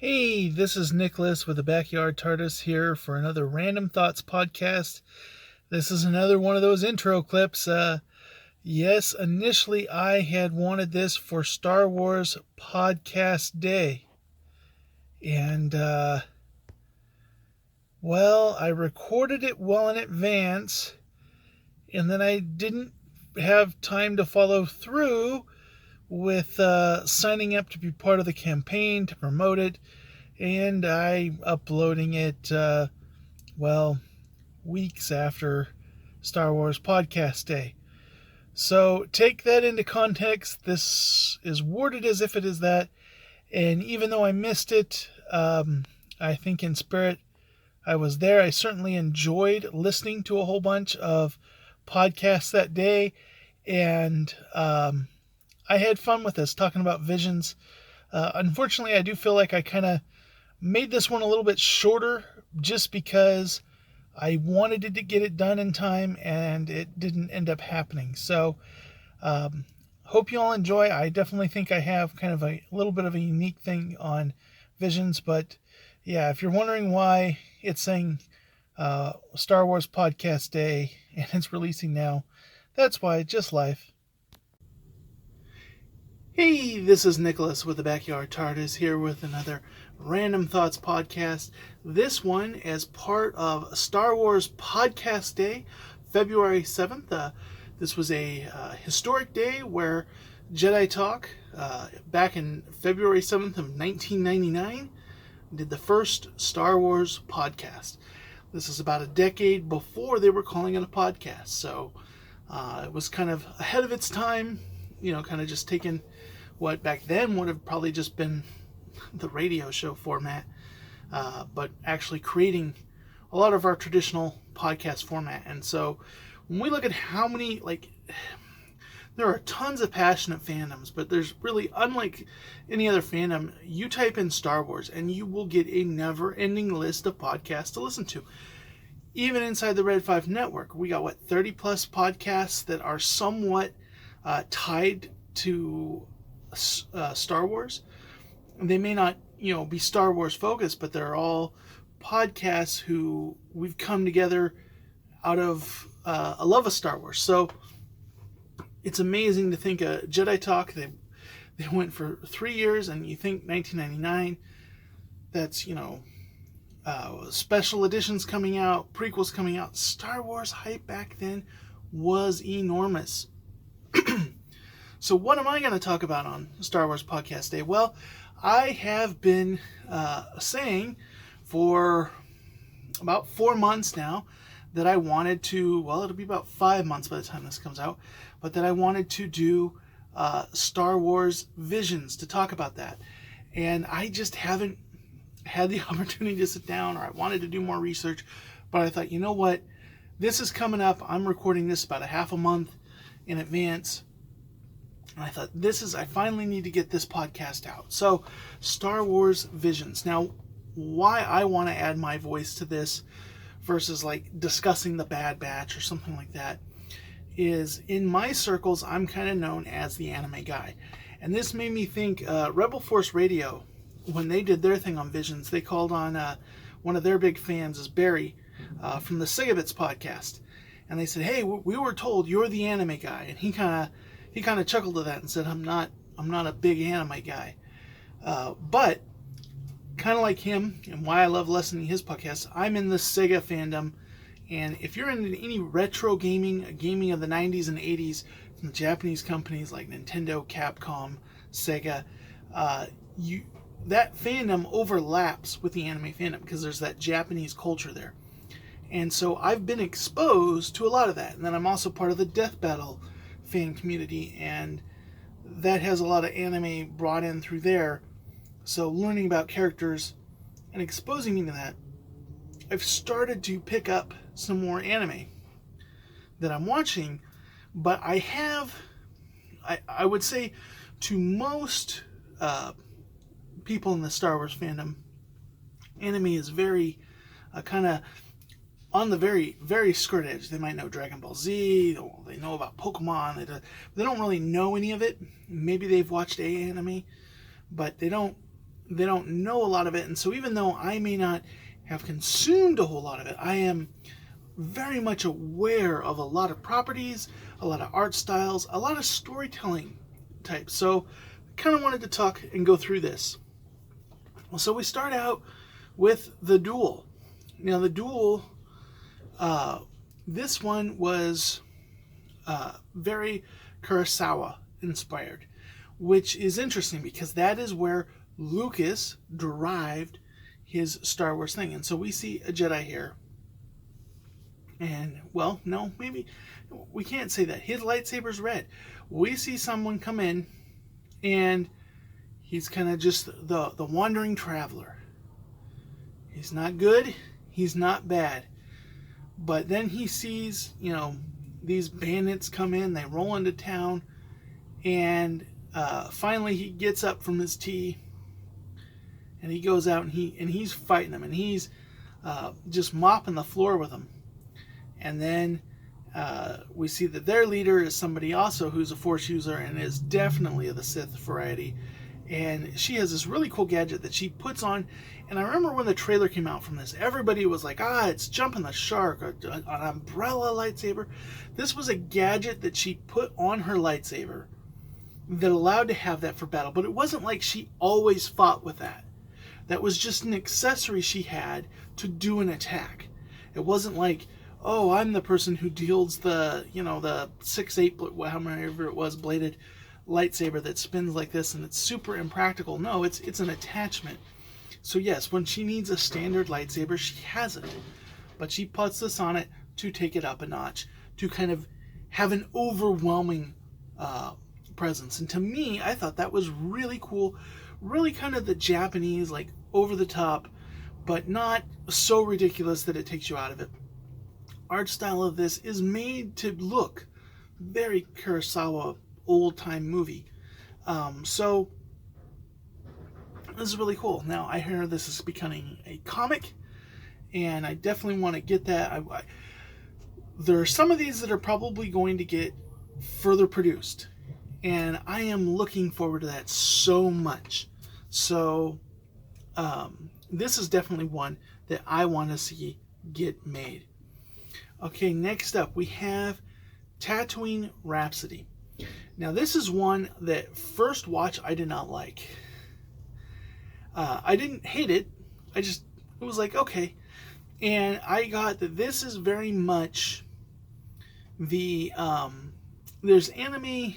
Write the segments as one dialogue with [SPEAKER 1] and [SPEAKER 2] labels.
[SPEAKER 1] Hey, this is Nicholas with the Backyard TARDIS here for another Random Thoughts podcast. This is another one of those intro clips. Yes, initially I had wanted this for Star Wars Podcast Day. And, I recorded it well in advance, and then I didn't have time to follow through with signing up to be part of the campaign to promote it. And I uploading it, weeks after Star Wars Podcast Day. So take that into context. This is worded as if it is that. And even though I missed it, I think in spirit I was there. I certainly enjoyed listening to a whole bunch of podcasts that day. And I had fun with this, talking about visions. Unfortunately, I do feel like I kind of made this one a little bit shorter just because I wanted to get it done in time and it didn't end up happening. So, hope you all enjoy. I definitely think I have kind of a little bit of a unique thing on visions, but yeah, if you're wondering why it's saying Star Wars Podcast Day and it's releasing now, that's why. Just life. Hey, this is Nicholas with the Backyard TARDIS here with another Random Thoughts podcast. This one as part of Star Wars Podcast Day, February 7th. This was a historic day where Jedi Talk, back in February 7th of 1999, did the first Star Wars podcast. This is about a decade before they were calling it a podcast, so it was kind of ahead of its time, kind of just taking what back then would have probably just been the radio show format, but actually creating a lot of our traditional podcast format. And so when we look at how many, there are tons of passionate fandoms, but there's really, unlike any other fandom, you type in Star Wars and you will get a never-ending list of podcasts to listen to. Even inside the Red 5 network, we got 30 plus podcasts that are somewhat tied to Star Wars. They may not, be Star Wars focused, but they're all podcasts who we've come together out of a love of Star Wars. So it's amazing to think Jedi Talk, they went for 3 years, and you think 1999, that's, special editions coming out, prequels coming out. Star Wars hype back then was enormous. So what am I going to talk about on Star Wars Podcast Day? Well, I have been saying for about 4 months now that I wanted to, it'll be about 5 months by the time this comes out, but that I wanted to do Star Wars Visions, to talk about that. And I just haven't had the opportunity to sit down, or I wanted to do more research, but I thought, you know what, this is coming up. I'm recording this about a half a month in advance. And I thought, I finally need to get this podcast out. So, Star Wars Visions. Now, why I want to add my voice to this versus discussing the Bad Batch or something like that is, in my circles, I'm kind of known as the anime guy. And this made me think, Rebel Force Radio, when they did their thing on Visions, they called on one of their big fans, is Barry, from the Segabits podcast. And they said, hey, we were told you're the anime guy. And he kind of chuckled at that and said, I'm not a big anime guy. But kind of like him, and why I love listening to his podcast, I'm in the Sega fandom. And if you're into any retro gaming of the 90s and 80s from the Japanese companies like Nintendo, Capcom, Sega, that fandom overlaps with the anime fandom because there's that Japanese culture there. And so I've been exposed to a lot of that. And then I'm also part of the Death Battle fan community, and that has a lot of anime brought in through there. So learning about characters and exposing me to that, I've started to pick up some more anime that I'm watching. But I would say to most people in the Star Wars fandom, anime is very kind of on the very, very skirt edge. They might know Dragon Ball Z, they know about Pokemon, they don't really know any of it. Maybe they've watched anime, but they don't they don't know a lot of it. And so even though I may not have consumed a whole lot of it, I am very much aware of a lot of properties, a lot of art styles, a lot of storytelling types. So I kind of wanted to talk and go through this. Well, so we start out with the duel. Now the duel, this one was very Kurosawa inspired, which is interesting because that is where Lucas derived his Star Wars thing. And so we see a Jedi here. And, well, no, maybe we can't say that. His lightsaber's red. We see someone come in, and he's kind of just the wandering traveler. He's not good. He's not bad. But then he sees, these bandits come in. They roll into town. And finally he gets up from his tea. And he goes out and he's fighting them. And he's just mopping the floor with them. And then we see that their leader is somebody also who's a Force user and is definitely of the Sith variety. And she has this really cool gadget that she puts on. And I remember when the trailer came out from this, everybody was like, it's Jumping the Shark, an umbrella lightsaber. This was a gadget that she put on her lightsaber that allowed to have that for battle. But it wasn't like she always fought with that. That was just an accessory she had to do an attack. It wasn't like, I'm the person who wields the 6/8, however it was, bladed lightsaber that spins like this and it's super impractical. No, it's an attachment. So yes, when she needs a standard lightsaber, she has it. But she puts this on it to take it up a notch, to kind of have an overwhelming presence. And to me, I thought that was really cool. Really kind of the Japanese, like over the top, but not so ridiculous that it takes you out of it. Art style of this is made to look very Kurosawa old-time movie. So this is really cool. Now I hear this is becoming a comic, and I definitely want to get that. There are some of these that are probably going to get further produced, and I am looking forward to that so much. So this is definitely one that I want to see get made. Okay, next up we have Tatooine Rhapsody. Now this is one that first watch I did not like. I didn't hate it. It was like, okay. And I got that this is very much the, there's anime,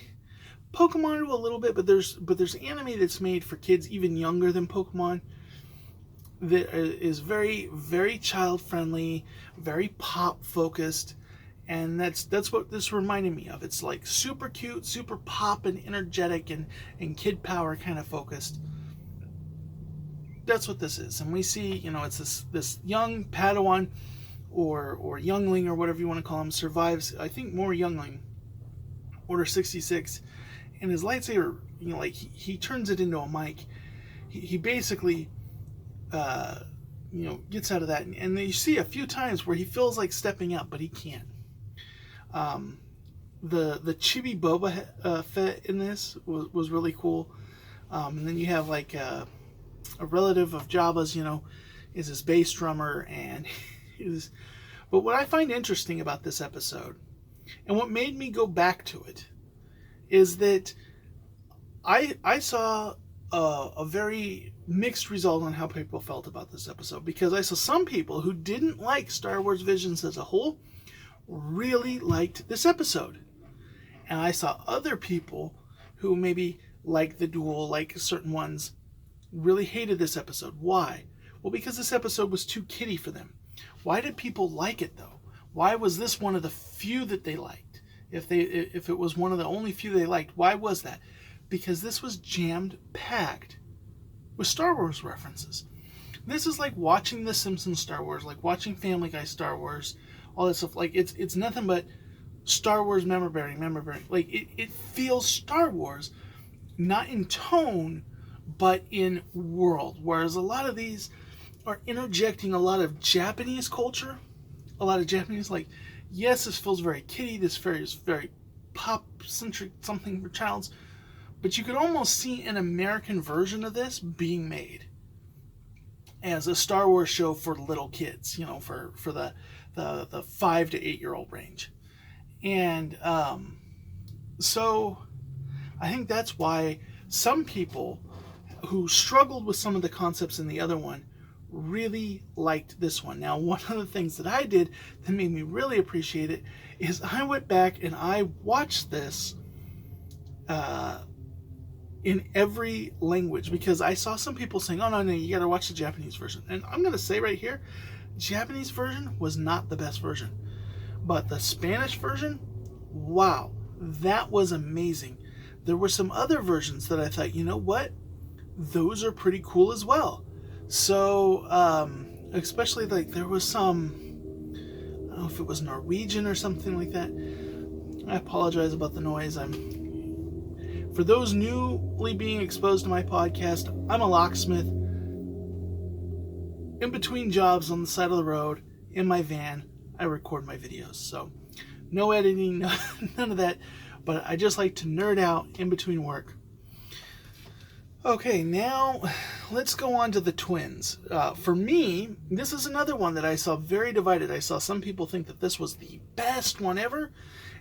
[SPEAKER 1] Pokemon do a little bit, but there's anime that's made for kids even younger than Pokemon that is very, very child friendly, very pop focused, and that's what this reminded me of. It's like super cute, super pop and energetic and kid power kind of focused. That's what this is. And we see, it's this young Padawan or youngling or whatever you want to call him survives, I think more youngling, Order 66, and his lightsaber, he turns it into a mic. He basically gets out of that, and you see a few times where he feels like stepping up, but he can't. The Chibi Boba Fett in this was really cool. And then you have like a relative of Jabba's, is his bass drummer, and but what I find interesting about this episode, and what made me go back to it, is that I saw a very mixed result on how people felt about this episode, because I saw some people who didn't like Star Wars Visions as a whole really liked this episode, and I saw other people who maybe liked the duel, like certain ones, really hated this episode. Why? Well, because this episode was too kiddie for them. Why did people like it though? Why was this one of the few that they liked? If it was one of the only few they liked, why was that? Because this was jammed packed with Star Wars references. This is like watching The Simpsons Star Wars, like watching Family Guy Star Wars, all that stuff. Like it's nothing but Star Wars memorabilia. Like it feels Star Wars, not in tone, but in world. Whereas a lot of these are interjecting a lot of Japanese culture, a lot of Japanese, like, yes, this feels very kiddie, this feels very pop-centric, something for childs, but you could almost see an American version of this being made as a Star Wars show for little kids, for the 5 to 8 year old range. And so I think that's why some people who struggled with some of the concepts in the other one really liked this one. Now, one of the things that I did that made me really appreciate it is I went back and I watched this in every language, because I saw some people saying, oh, no, you got to watch the Japanese version. And I'm going to say right here, Japanese version was not the best version. But the Spanish version, wow, that was amazing. There were some other versions that I thought, you know what? Those are pretty cool as well. So, especially like there was some, I don't know if it was Norwegian or something like that. I apologize about the noise. For those newly being exposed to my podcast, I'm a locksmith in between jobs on the side of the road in my van. I record my videos, so no editing, none of that, but I just like to nerd out in between work. Okay, now let's go on to the twins. For me, this is another one that I saw very divided. I saw some people think that this was the best one ever,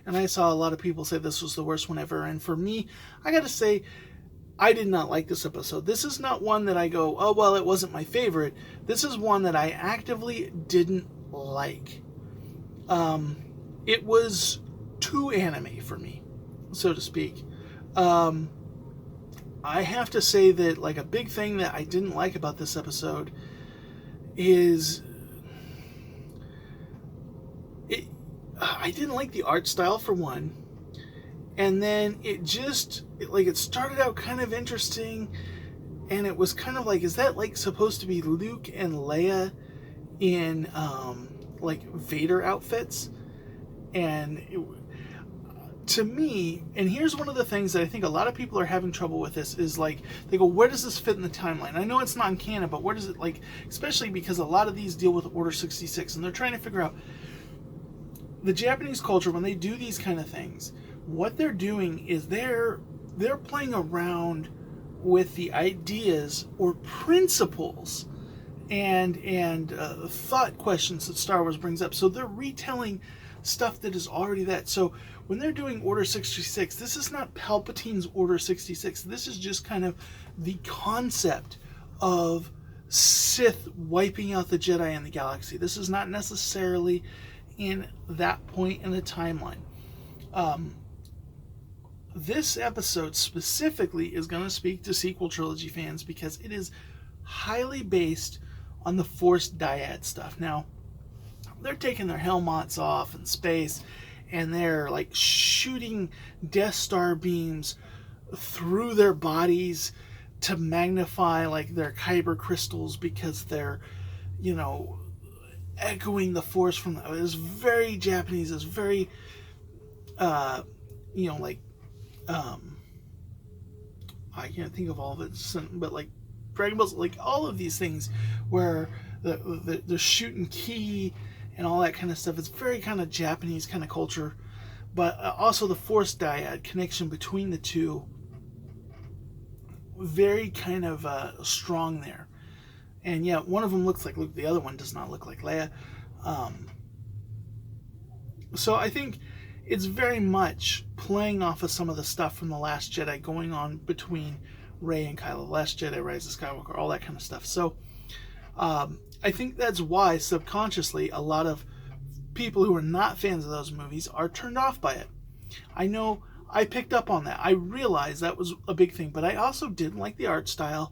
[SPEAKER 1] and I saw a lot of people say this was the worst one ever. And for me, I gotta say, I did not like this episode. This is not one that I go, oh, well, it wasn't my favorite. This is one that I actively didn't like. It was too anime for me, so to speak. I have to say that, like, a big thing that I didn't like about this episode is I didn't like the art style, for one. And then it started out kind of interesting, and it was kind of like, is that like supposed to be Luke and Leia in like Vader outfits? And to me, and here's one of the things that I think a lot of people are having trouble with this, is like, they go, where does this fit in the timeline? I know it's not in canon, but where does it, like, especially because a lot of these deal with Order 66, and they're trying to figure out the Japanese culture, when they do these kind of things, what they're doing is they're playing around with the ideas or principles and thought questions that Star Wars brings up. So they're retelling stuff that is already that. So when they're doing Order 66, this is not Palpatine's Order 66. This is just kind of the concept of Sith wiping out the Jedi in the galaxy. This is not necessarily in that point in the timeline. This episode specifically is going to speak to sequel trilogy fans because it is highly based on the Force dyad stuff. Now, they're taking their helmets off in space, and they're like shooting Death Star beams through their bodies to magnify like their kyber crystals, because they're, echoing the Force from them. It's very Japanese. It's very, I can't think of all of it, but like Dragon Balls, like all of these things where the shooting ki and all that kind of stuff. It's very kind of Japanese kind of culture, but also the Force dyad connection between the two, very kind of strong there. And yeah, one of them looks like Luke, the other one does not look like Leia. So I think it's very much playing off of some of the stuff from The Last Jedi going on between Rey and Kylo. Last Jedi, Rise of Skywalker, all that kind of stuff. So I think that's why subconsciously a lot of people who are not fans of those movies are turned off by it. I know I picked up on that. I realized that was a big thing, but I also didn't like the art style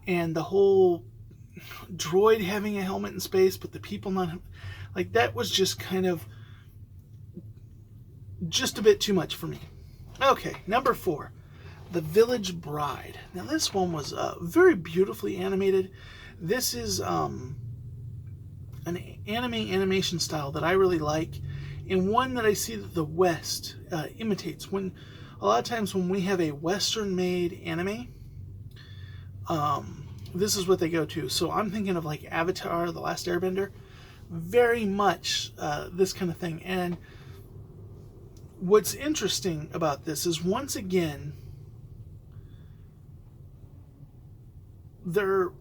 [SPEAKER 1] and the whole droid having a helmet in space, but the people not, like, that was just kind of just a bit too much for me. Okay, number 4, The Village Bride. Now this one was very beautifully animated. This is an animation style that I really like, and one that I see that the West imitates. When a lot of times when we have a Western-made anime, this is what they go to. So I'm thinking of like Avatar, The Last Airbender, very much this kind of thing. And what's interesting about this is, once again, they're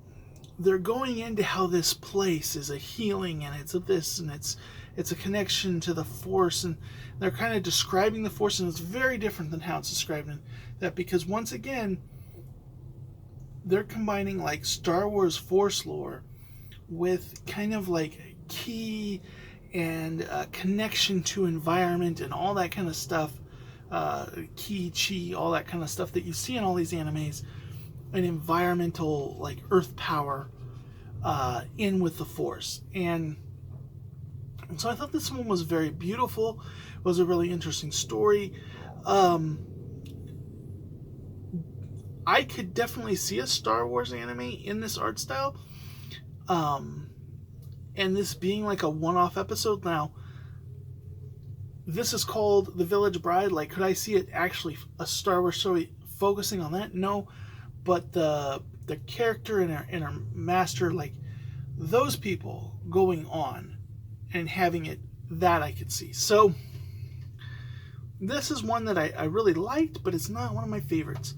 [SPEAKER 1] going into how this place is a healing, and it's a this, and it's a connection to the Force, and they're kind of describing the Force, and it's very different than how it's described in that, because once again they're combining like Star Wars Force lore with kind of like ki and connection to environment and all that kind of stuff, ki, chi, all that kind of stuff that you see in all these animes, an environmental like earth power in with the Force. And so I thought this one was very beautiful. It was a really interesting story. I could definitely see a Star Wars anime in this art style, and this being like a one-off episode. Now this is called The Village Bride. Like, could I see it actually a Star Wars story focusing on that? No. But the character and her master, like those people going on and having it, that I could see. So this is one that I really liked, but it's not one of my favorites.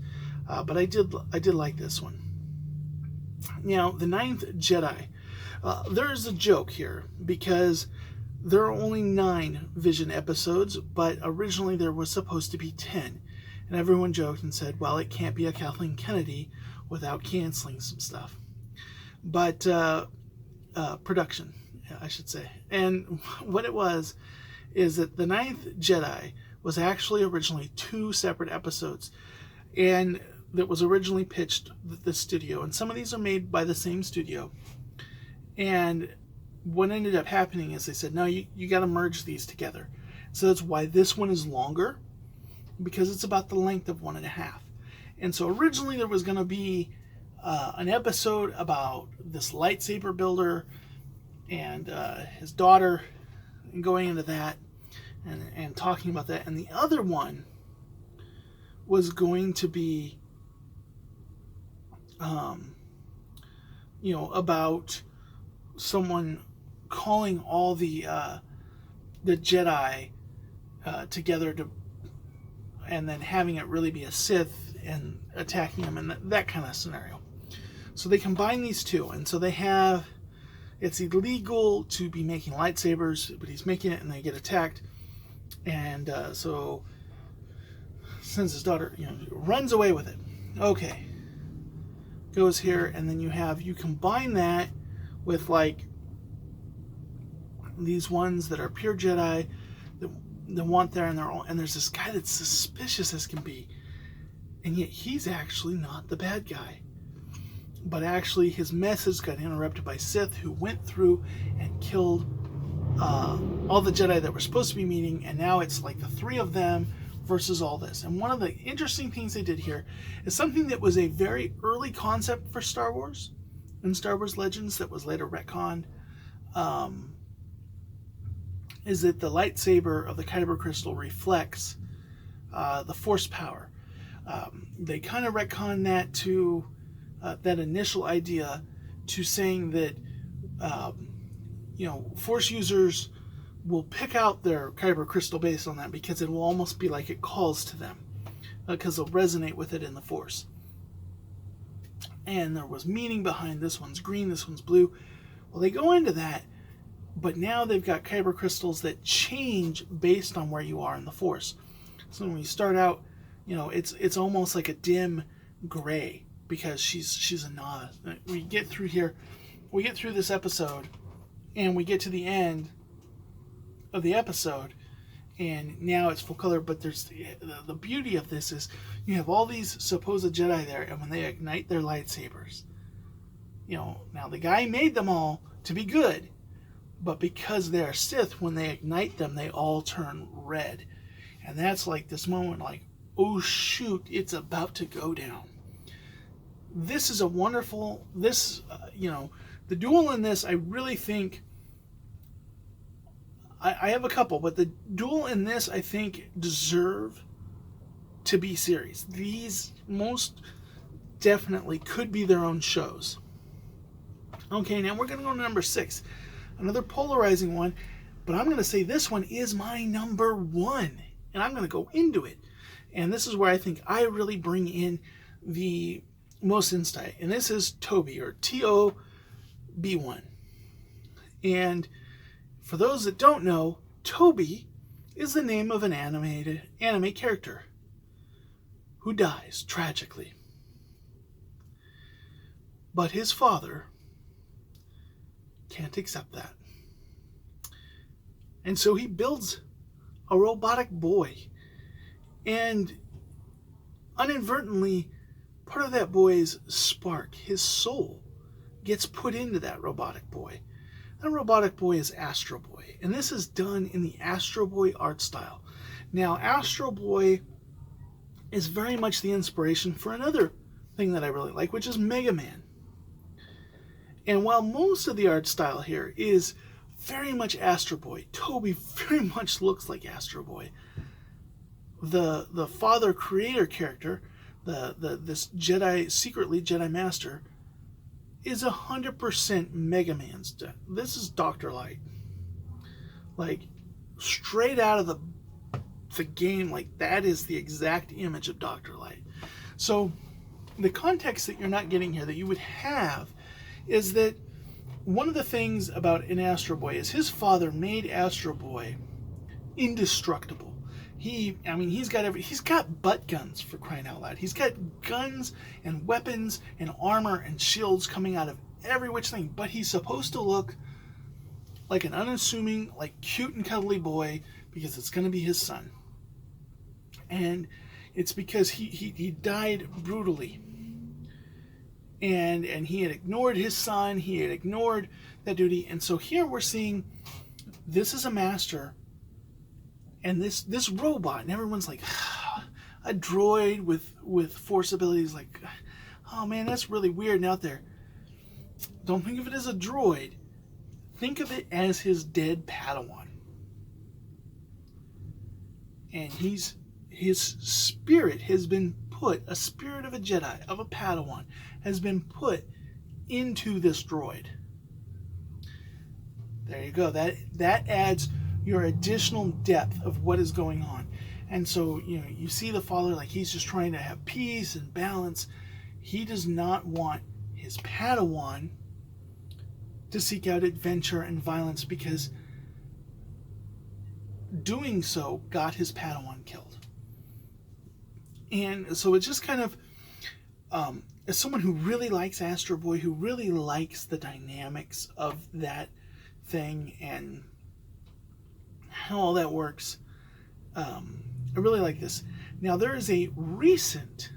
[SPEAKER 1] But I did like this one. Now, the Ninth Jedi. There is a joke here, because there are only 9 Vision episodes, but originally there was supposed to be 10. And everyone joked and said, well, it can't be a Kathleen Kennedy without canceling some stuff. But production, I should say. And what it was is that the Ninth Jedi was actually originally 2 separate episodes. And that was originally pitched the studio. And some of these are made by the same studio. And what ended up happening is they said, no, you got to merge these together. So that's why this one is longer, because it's about the length of 1.5. And so originally there was going to be an episode about this lightsaber builder and his daughter, and going into that and talking about that. And the other one was going to be, about someone calling all the Jedi together to, and then having it really be a Sith and attacking him, and that kind of scenario. So they combine these two, and so they have, it's illegal to be making lightsabers, but he's making it, and they get attacked, and so sends his daughter, runs away with it. Okay, goes here, and then you combine that with like these ones that are pure Jedi that want there, and there's this guy that's suspicious as can be, and yet he's actually not the bad guy, but actually his message got interrupted by Sith, who went through and killed all the Jedi that were supposed to be meeting, and now it's like the 3 of them versus all this. And one of the interesting things they did here is something that was a very early concept for Star Wars and Star Wars Legends that was later retconned, is that the lightsaber of the Kyber crystal reflects the Force power. They kind of retconned that to that initial idea to saying that Force users will pick out their Kyber crystal based on that, because it will almost be like it calls to them, because they'll resonate with it in the Force. And there was meaning behind this one's green, this one's blue. Well, they go into that, but now they've got Kyber crystals that change based on where you are in the Force. So when you start out, it's almost like a dim gray, because she's a novice. We get through this episode, and we get to the end of the episode, and now it's full color. But there's the beauty of this is you have all these supposed Jedi there, and when they ignite their lightsabers, now the guy made them all to be good, but because they're Sith, when they ignite them, they all turn red. And that's like this moment, like, oh shoot, it's about to go down. This is a wonderful, the duel in this, I really think, I have a couple, but the duel in this, I think, deserve to be series. These most definitely could be their own shows. Okay, now we're going to go to number 6. Another polarizing one, but I'm going to say this one is my number 1. And I'm going to go into it. And this is where I think I really bring in the most insight. And this is Toby, or TOB1. And for those that don't know, Toby is the name of an anime character who dies tragically. But his father can't accept that. And so he builds a robotic boy. And inadvertently, part of that boy's spark, his soul, gets put into that robotic boy. That robotic boy is Astro Boy. And this is done in the Astro Boy art style. Now, Astro Boy is very much the inspiration for another thing that I really like, which is Mega Man. And while most of the art style here is very much Astro Boy, Toby very much looks like Astro Boy. The father creator character, this Jedi, secretly Jedi Master, is 100% Mega Man's. This is Dr. Light. Like, straight out of the game, like, that is the exact image of Dr. Light. So, the context that you're not getting here, that you would have, is that one of the things about an Astro Boy is his father made Astro Boy indestructible. He's got butt guns, for crying out loud. He's got guns and weapons and armor and shields coming out of every which thing, but he's supposed to look like an unassuming, like cute and cuddly boy because it's going to be his son. And it's because he died brutally. And he had ignored his son, he had ignored that duty, and so here we're seeing this is a master. And this robot, and everyone's like, a droid with force abilities, like, oh man, that's really weird and out there. Don't think of it as a droid. Think of it as his dead Padawan. And his spirit has been put, a spirit of a Jedi, of a Padawan, has been put into this droid. There you go. That adds your additional depth of what is going on. And so, you see the father, like, he's just trying to have peace and balance. He does not want his Padawan to seek out adventure and violence, because doing so got his Padawan killed. And so it's just kind of, as someone who really likes Astro Boy, who really likes the dynamics of that thing and how all that works, I really like this. Now, there is a recent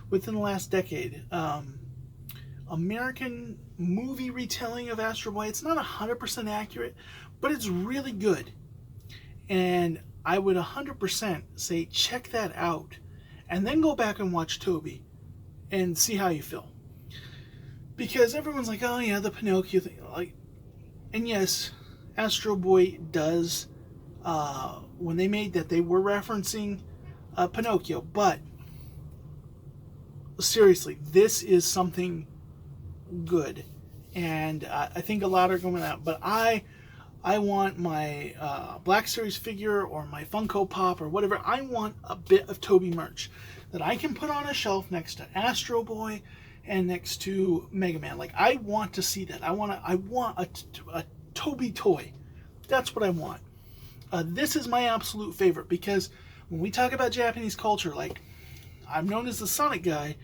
[SPEAKER 1] within the last decade, American movie retelling of Astro Boy. It's not 100% accurate, but it's really good. And I would 100% say check that out, and then go back and watch Toby and see how you feel. Because everyone's like, oh yeah, the Pinocchio thing. Like, and yes, Astro Boy does, when they made that, they were referencing Pinocchio, but seriously, this is something good, and I think a lot are going out, but I want my Black Series figure or my Funko Pop or whatever. I want a bit of Toby merch that I can put on a shelf next to Astro Boy and next to Mega Man. Like, I want to see that. I want a Toby toy. That's what I want. This is my absolute favorite, because when we talk about Japanese culture, like, I'm known as the Sonic guy,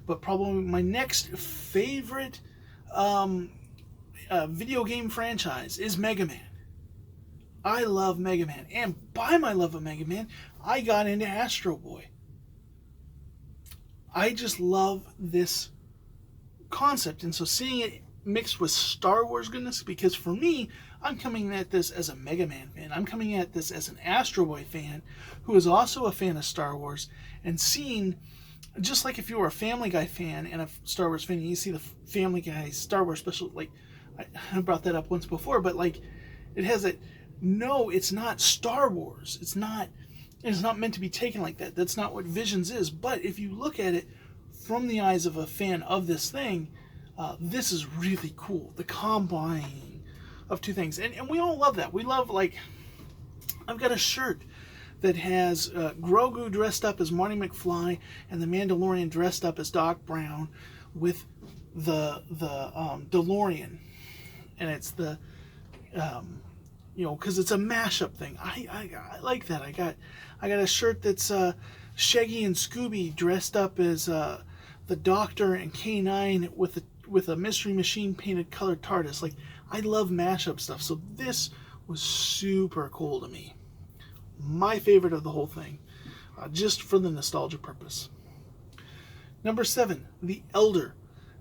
[SPEAKER 1] but probably my next favorite video game franchise is Mega Man. I love Mega Man, and by my love of Mega Man, I got into Astro Boy. I just love this concept, and so seeing it mixed with Star Wars goodness, because for me, I'm coming at this as a Mega Man fan. I'm coming at this as an Astro Boy fan who is also a fan of Star Wars, and seeing, just like if you were a Family Guy fan and a Star Wars fan, and you see the Family Guy Star Wars special, like, I brought that up once before, but like, it has a, no, it's not Star Wars. It's not meant to be taken like that. That's not what Visions is. But if you look at it from the eyes of a fan of this thing, this is really cool. The combining of two things. And we all love that. We love, like, I've got a shirt that has Grogu dressed up as Marty McFly and the Mandalorian dressed up as Doc Brown with the DeLorean, and it's the because it's a mashup thing. I like that. I got a shirt that's Shaggy and Scooby dressed up as the Doctor and K9 with a Mystery Machine painted colored TARDIS. Like, I love mashup stuff, so this was super cool to me. My favorite of the whole thing, just for the nostalgia purpose. Number 7, The Elder.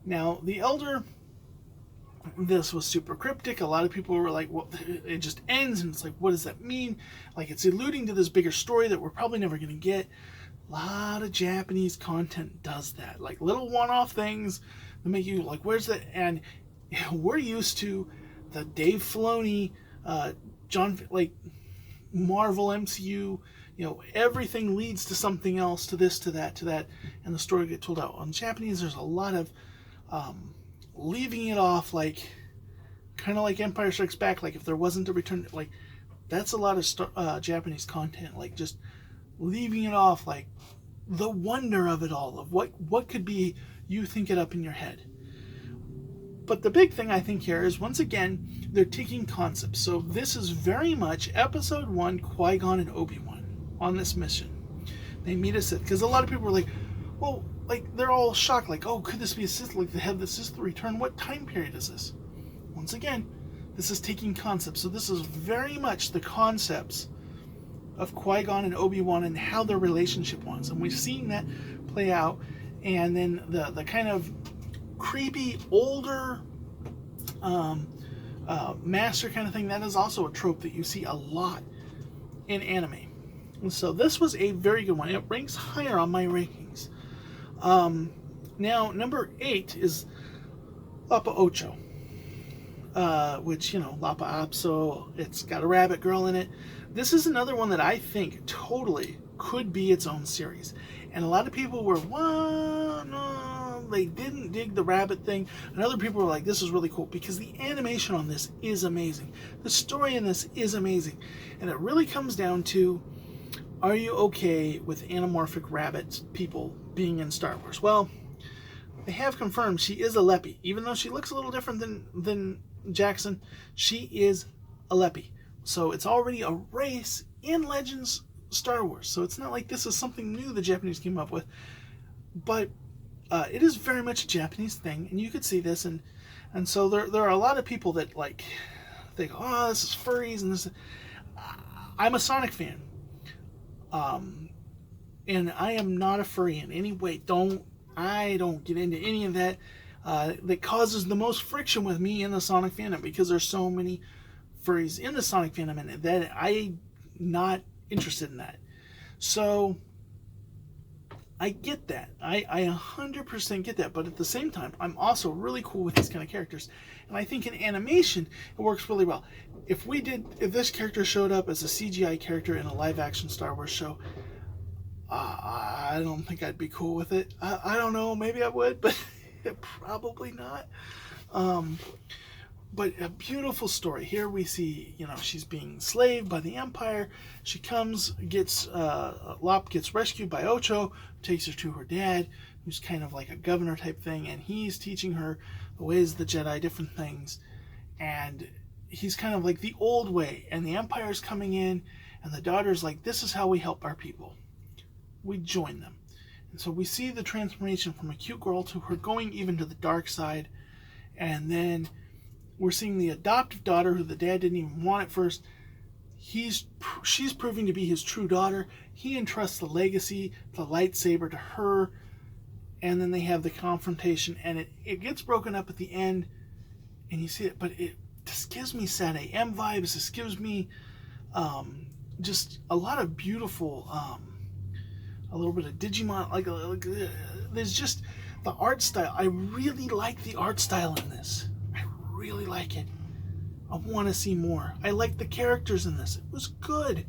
[SPEAKER 1] Now, The Elder, this was super cryptic. A lot of people were like, well, it just ends, and it's like, what does that mean? Like, it's alluding to this bigger story that we're probably never going to get. A lot of Japanese content does that. Like, little one-off things that make you like, where's that? And we're used to the Dave Filoni, Marvel MCU, everything leads to something else, to this, to that, and the story gets told out. On Japanese, there's a lot of leaving it off, like, kind of like Empire Strikes Back, like if there wasn't a return, like, that's a lot of Japanese content, like, just leaving it off, like, the wonder of it all, of what could be, you think it up in your head. But the big thing I think here is, once again, they're taking concepts. So this is very much Episode 1, Qui-Gon and Obi-Wan on this mission. They meet a Sith, because a lot of people were like, well, like, they're all shocked, like, oh, could this be a Sith? Like, they have the Sith return. What time period is this? Once again, this is taking concepts. So this is very much the concepts of Qui-Gon and Obi-Wan and how their relationship was. And we've seen that play out. And then the kind of creepy, older master kind of thing, that is also a trope that you see a lot in anime. And so this was a very good one. It ranks higher on my rankings. Now, number 8 is Lapa Ocho, which, Lapa Apso, it's got a rabbit girl in it. This is another one that I think totally could be its own series. And a lot of people were, well, no, they didn't dig the rabbit thing. And other people were like, this is really cool, because the animation on this is amazing. The story in this is amazing. And it really comes down to, are you okay with anamorphic rabbit people being in Star Wars? Well, they have confirmed she is a Leppy. Even though she looks a little different than Jackson, she is a Leppy. So it's already a race in Legends Star Wars. So it's not like this is something new the Japanese came up with. But it is very much a Japanese thing, and you could see this. And so there are a lot of people that, like, think, oh, this is furries, and this. I'm a Sonic fan. And I am not a furry in any way. I don't get into any of that. That causes the most friction with me in the Sonic fandom, because there's so many furries in the Sonic fandom, and that I'm not interested in that. So I get that. I 100% get that. But at the same time, I'm also really cool with these kind of characters. And I think in animation, it works really well. If this character showed up as a CGI character in a live-action Star Wars show, I don't think I'd be cool with it. I don't know. Maybe I would, but probably not. But a beautiful story. Here we see, she's being enslaved by the Empire. She comes, Lop gets rescued by Ocho, takes her to her dad, who's kind of like a governor type thing, and he's teaching her the ways of the Jedi, different things. And he's kind of like the old way, and the Empire's coming in, and the daughter's like, this is how we help our people. We join them. And so we see the transformation from a cute girl to her going even to the dark side. And then we're seeing the adoptive daughter, who the dad didn't even want at first. She's proving to be his true daughter. He entrusts the legacy, the lightsaber, to her. And then they have the confrontation, and it gets broken up at the end, and you see it. But this gives me Sad AM vibes. This gives me just a lot of beautiful, a little bit of Digimon. Like there's just the art style. I really like the art style in this. I really like it. I want to see more. I like the characters in this. It was good. It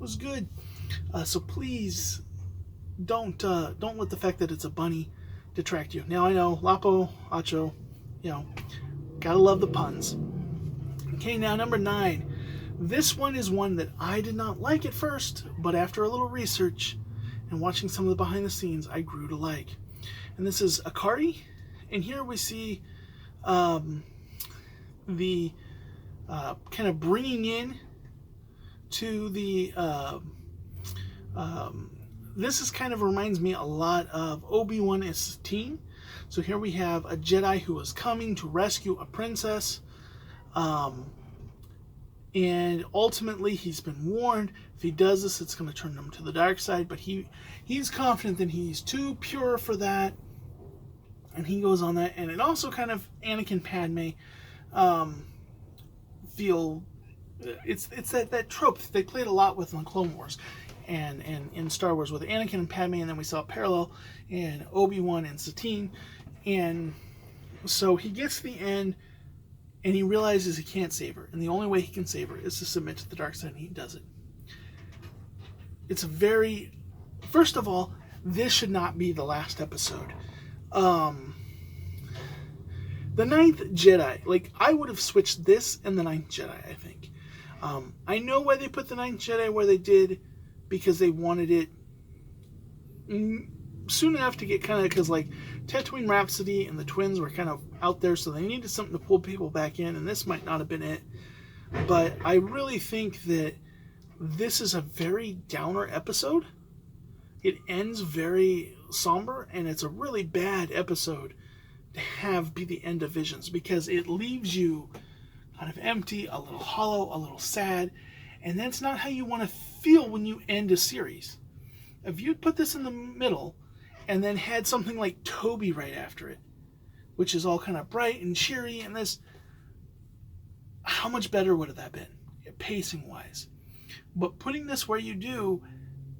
[SPEAKER 1] was good. So please don't let the fact that it's a bunny detract you. Now I know Lapo, Acho, gotta love the puns. Okay, now number 9, This one is one that I did not like at first, but after a little research and watching some of the behind the scenes, I grew to like. And this is Akari, and here we see the kind of bringing in to the this is kind of reminds me a lot of Obi-Wan and Satine. So here we have a Jedi who is coming to rescue a princess, and ultimately he's been warned if he does this, it's going to turn him to the dark side, but he's confident that he's too pure for that, and he goes on that. And it also kind of Anakin Padme feel it's that trope they played a lot with in Clone Wars and in Star Wars with Anakin and Padme, and then we saw a parallel in Obi-Wan and Satine. And so he gets to the end and he realizes he can't save her, and the only way he can save her is to submit to the dark side, and he does it. It's a very, first of all, this should not be the last episode. The Ninth Jedi, like, I would have switched this and the Ninth Jedi, I think. I know why they put the Ninth Jedi where they did, because they wanted it soon enough to get kind of, because like Tatooine Rhapsody and the twins were kind of out there, so they needed something to pull people back in, and this might not have been it. But I really think that this is a very downer episode. It ends very somber, and it's a really bad episode to have be the end of Visions, because it leaves you kind of empty, a little hollow, a little sad, and that's not how you want to feel when you end a series. If you'd put this in the middle and then had something like Toby right after it, which is all kind of bright and cheery, and this, how much better would have that been, pacing wise? But putting this where you do,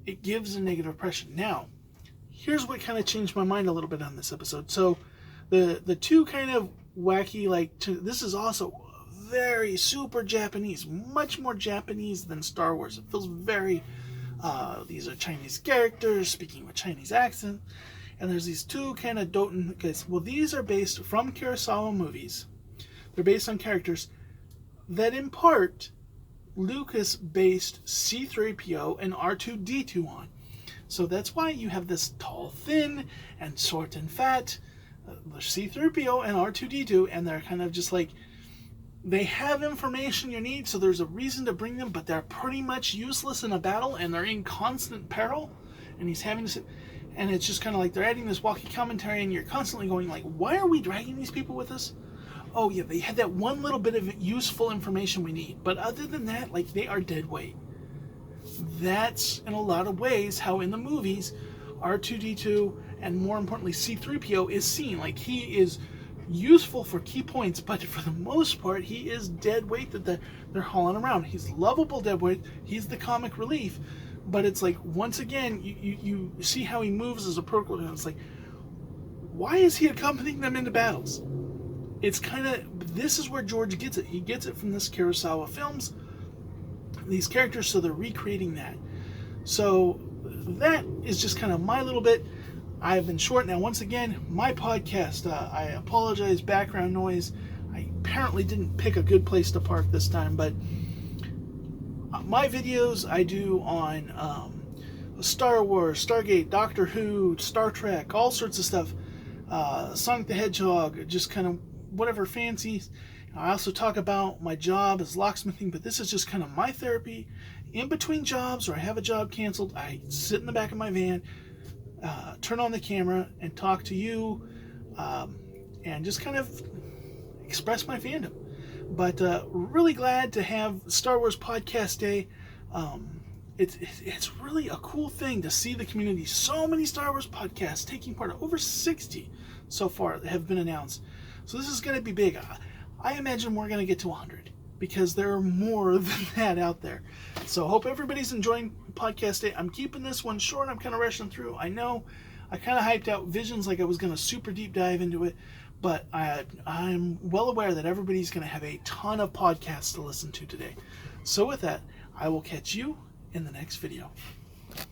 [SPEAKER 1] it gives a negative impression. Now, here's what kind of changed my mind a little bit on this episode. So the two kind of wacky, like, this is also very super Japanese, much more Japanese than Star Wars. It feels very, these are Chinese characters speaking with Chinese accent, and there's these two kind of Doten guys. Well, these are based from Kurosawa movies. They're based on characters that in part Lucas based C-3PO and R2-D2 on. So that's why you have this tall, thin, and short and fat, C-3PO and R2-D2, and they're kind of just like, they have information you need, so there's a reason to bring them, but they're pretty much useless in a battle, and they're in constant peril, and he's having to, and it's just kind of like they're adding this walkie commentary, and you're constantly going like, why are we dragging these people with us? Oh yeah, they had that one little bit of useful information we need, but other than that, like, they are dead weight. That's in a lot of ways how in the movies R2-D2 and more importantly C-3PO is seen. Like, he is useful for key points, but for the most part he is dead weight that they're hauling around. He's lovable dead weight, he's the comic relief, but it's like, once again, you see how he moves as a protocol, and it's like, why is he accompanying them into battles? It's kind of, this is where George gets it. He gets it from this Kurosawa films, these characters, so they're recreating that. So that is just kind of my little bit. I've been short. Now, once again, my podcast, I apologize, background noise. I apparently didn't pick a good place to park this time, but my videos I do on Star Wars, Stargate, Doctor Who, Star Trek, all sorts of stuff. Sonic the Hedgehog, just kind of whatever fancies. I also talk about my job as locksmithing, but this is just kind of my therapy. In between jobs, or I have a job canceled, I sit in the back of my van, turn on the camera, and talk to you, and just kind of express my fandom. But really glad to have Star Wars Podcast Day. It's really a cool thing to see the community. So many Star Wars podcasts taking part. Over 60 so far have been announced. So this is going to be big. I imagine we're going to get to 100 because there are more than that out there. So hope everybody's enjoying Podcast Day. I'm keeping this one short. I'm kind of rushing through. I know I kind of hyped out Visions like I was going to super deep dive into it, but I'm well aware that everybody's going to have a ton of podcasts to listen to today. So with that, I will catch you in the next video.